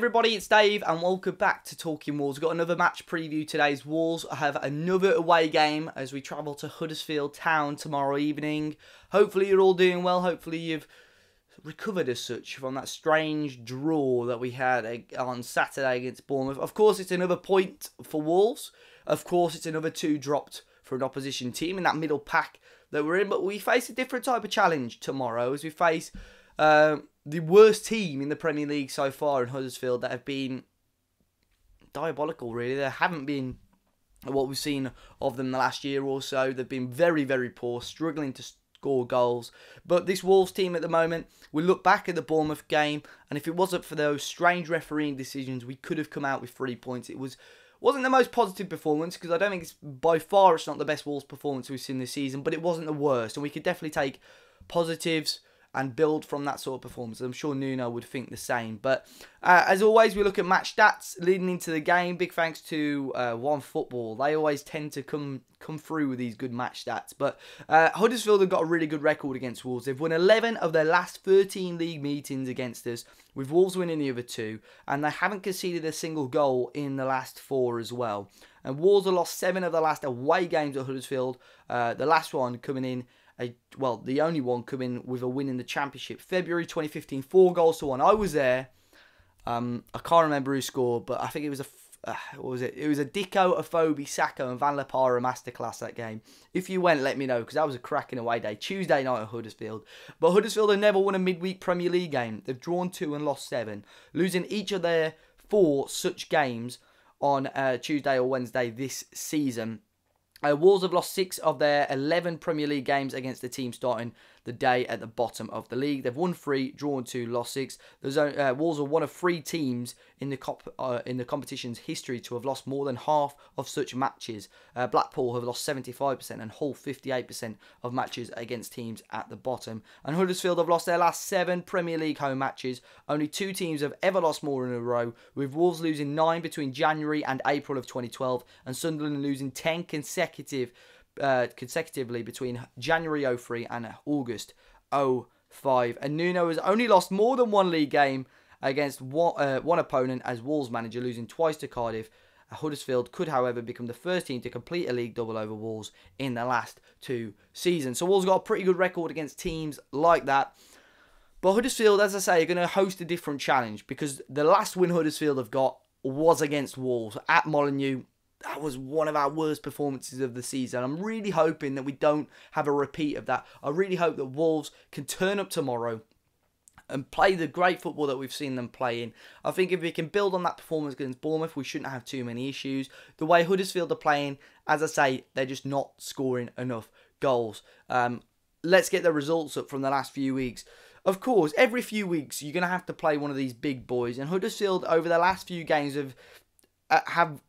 everybody, it's Dave and welcome back to Talking Wolves. We've got another match preview today as Wolves have another away game as we travel to Huddersfield Town tomorrow evening. Hopefully you're all doing well, hopefully you've recovered as such from that strange draw that we had on Saturday against Bournemouth. Of course it's another point for Wolves, of course it's another 2 dropped for an opposition team in that middle pack that we're in, but we face a different type of challenge tomorrow as we face the worst team in the Premier League so far in Huddersfield that have been diabolical, really. They haven't been what we've seen of them the last year or so. They've been very, very poor, struggling to score goals. But this Wolves team at the moment, we look back at the Bournemouth game, and if it wasn't for those strange refereeing decisions, we could have come out with 3 points. It wasn't the most positive performance, because I don't think it's it's not the best Wolves performance we've seen this season, but it wasn't the worst, and we could definitely take positives and build from that sort of performance. I'm sure Nuno would think the same. But as always, we look at match stats leading into the game. Big thanks to OneFootball. They always tend to come through with these good match stats. But Huddersfield have got a really good record against Wolves. They've won 11 of their last 13 league meetings against us, with Wolves winning the other 2. And they haven't conceded a single goal in the last 4 as well. And Wolves have lost 7 of the last away games at Huddersfield. The last one coming in, the only one coming with a win in the Championship. February 2015, 4-1. I was there. I can't remember who scored, but I think it was what was it? It was a Dicko, Afobe, Sacco and Van Lapara masterclass that game. If you went, let me know, because that was a cracking away day. Tuesday night at Huddersfield. But Huddersfield have never won a midweek Premier League game. They've drawn 2 and lost 7, losing each of their 4 such games on Tuesday or Wednesday this season. Wolves have lost 6 of their 11 Premier League games against the team starting the day at the bottom of the league. They've won 3, drawn 2, lost 6. Wolves are one of 3 teams in the competition's history to have lost more than half of such matches. Blackpool have lost 75% and Hull 58% of matches against teams at the bottom. And Huddersfield have lost their last 7 Premier League home matches. Only 2 teams have ever lost more in a row, with Wolves losing 9 between January and April of 2012 and Sunderland losing 10 consecutively between January 03 and August 05. And Nuno has only lost more than 1 league game against one opponent as Wolves manager, losing twice to Cardiff. Huddersfield could, however, become the first team to complete a league double over Wolves in the last 2 seasons. So Wolves got a pretty good record against teams like that. But Huddersfield, as I say, are going to host a different challenge, because the last win Huddersfield have got was against Wolves at Molineux. That was one of our worst performances of the season. I'm really hoping that we don't have a repeat of that. I really hope that Wolves can turn up tomorrow and play the great football that we've seen them playing. I think if we can build on that performance against Bournemouth, we shouldn't have too many issues. The way Huddersfield are playing, as I say, they're just not scoring enough goals. Let's get the results up from the last few weeks. Of course, every few weeks, you're going to have to play one of these big boys. And Huddersfield, over the last few games, have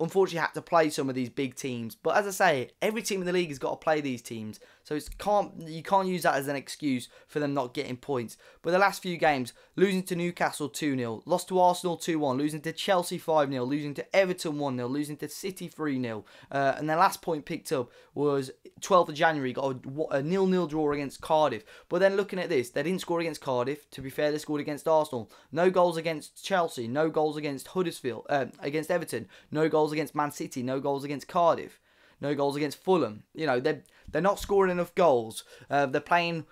unfortunately had to play some of these big teams. But as I say, every team in the league has got to play these teams. So you can't use that as an excuse for them not getting points. But the last few games, losing to Newcastle 2-0, lost to Arsenal 2-1, losing to Chelsea 5-0, losing to Everton 1-0, losing to City 3-0. And their last point picked up was 12th of January, got a 0-0 draw against Cardiff. But then looking at this, they didn't score against Cardiff. To be fair, they scored against Arsenal. No goals against Chelsea, no goals against Huddersfield, against Everton, no goals against Man City, no goals against Cardiff. No goals against Fulham. You know, they're not scoring enough goals. They're playing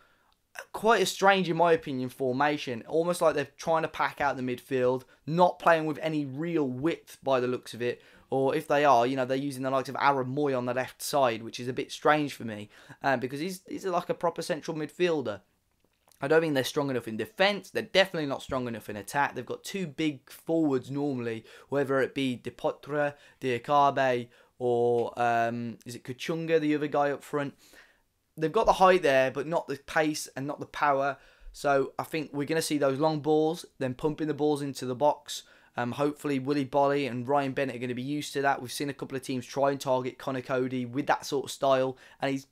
quite a strange, in my opinion, formation. Almost like they're trying to pack out the midfield, not playing with any real width by the looks of it. Or if they are, you know, they're using the likes of Aaron Moy on the left side, which is a bit strange for me. Because he's like a proper central midfielder. I don't think they're strong enough in defence. They're definitely not strong enough in attack. They've got 2 big forwards normally, whether it be Depotre, Diakabe, or is it Kuchunga, the other guy up front. They've got the height there, but not the pace and not the power. So I think we're going to see those long balls, then pumping the balls into the box. Hopefully Willy Bolly and Ryan Bennett are going to be used to that. We've seen a couple of teams try and target Connor Cody with that sort of style, and he's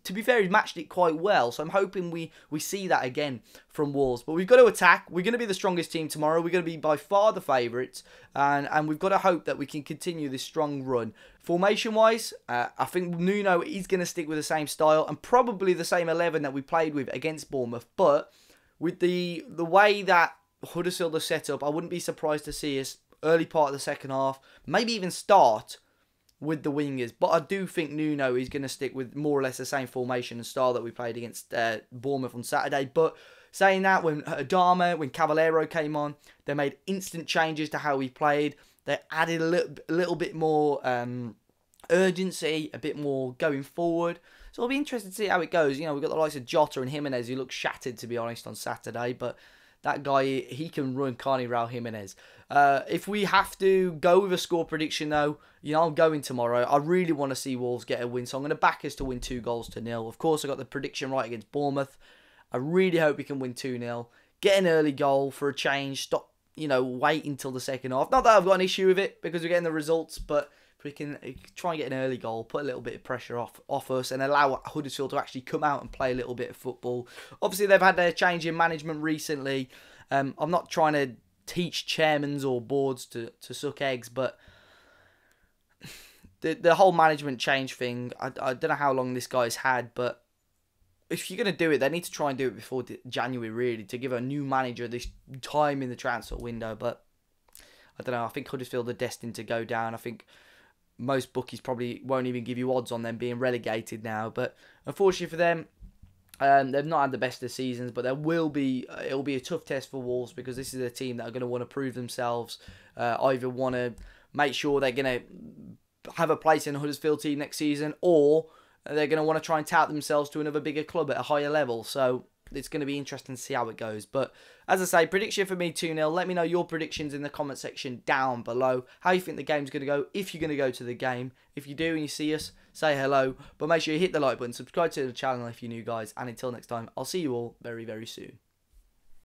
to be fair, he's matched it quite well. So I'm hoping we see that again from Wolves. But we've got to attack. We're going to be the strongest team tomorrow. We're going to be by far the favourites. And we've got to hope that we can continue this strong run. Formation-wise, I think Nuno is going to stick with the same style and probably the same 11 that we played with against Bournemouth. But with the way that Huddersfield are set up, I wouldn't be surprised to see us early part of the second half, maybe even start with the wingers. But I do think Nuno is going to stick with more or less the same formation and style that we played against Bournemouth on Saturday. But saying that, when Adama, when Cavallero came on, they made instant changes to how we played. They added a little bit more urgency, a bit more going forward. So I'll be interested to see how it goes. You know, we've got the likes of Jota and Jimenez, who looked shattered, to be honest, on Saturday. But that guy, he can run, can't he, Raul Jimenez? If we have to go with a score prediction, though, you know, I'm going tomorrow. I really want to see Wolves get a win, so I'm going to back us to win 2-0. Of course, I got the prediction right against Bournemouth. I really hope we can win 2-0. Get an early goal for a change. Stop, you know, wait until the second half. Not that I've got an issue with it, because we're getting the results, but we can try and get an early goal, put a little bit of pressure off us, and allow Huddersfield to actually come out and play a little bit of football. Obviously, they've had their change in management recently. I'm not trying to teach chairmans or boards to suck eggs, but the whole management change thing, I don't know how long this guy's had, but if you're going to do it, they need to try and do it before January, really, to give a new manager this time in the transfer window. But I don't know, I think Huddersfield are destined to go down. I think most bookies probably won't even give you odds on them being relegated now. But unfortunately for them, they've not had the best of seasons, but it'll be a tough test for Wolves, because this is a team that are going to want to prove themselves, either want to make sure they're going to have a place in the Huddersfield team next season, or they're going to want to try and tout themselves to another bigger club at a higher level. So it's going to be interesting to see how it goes. But as I say, prediction for me 2-0. Let me know your predictions in the comment section down below. How you think the game's going to go, if you're going to go to the game. If you do and you see us, say hello. But make sure you hit the like button, subscribe to the channel if you're new, guys. And until next time, I'll see you all very, very soon.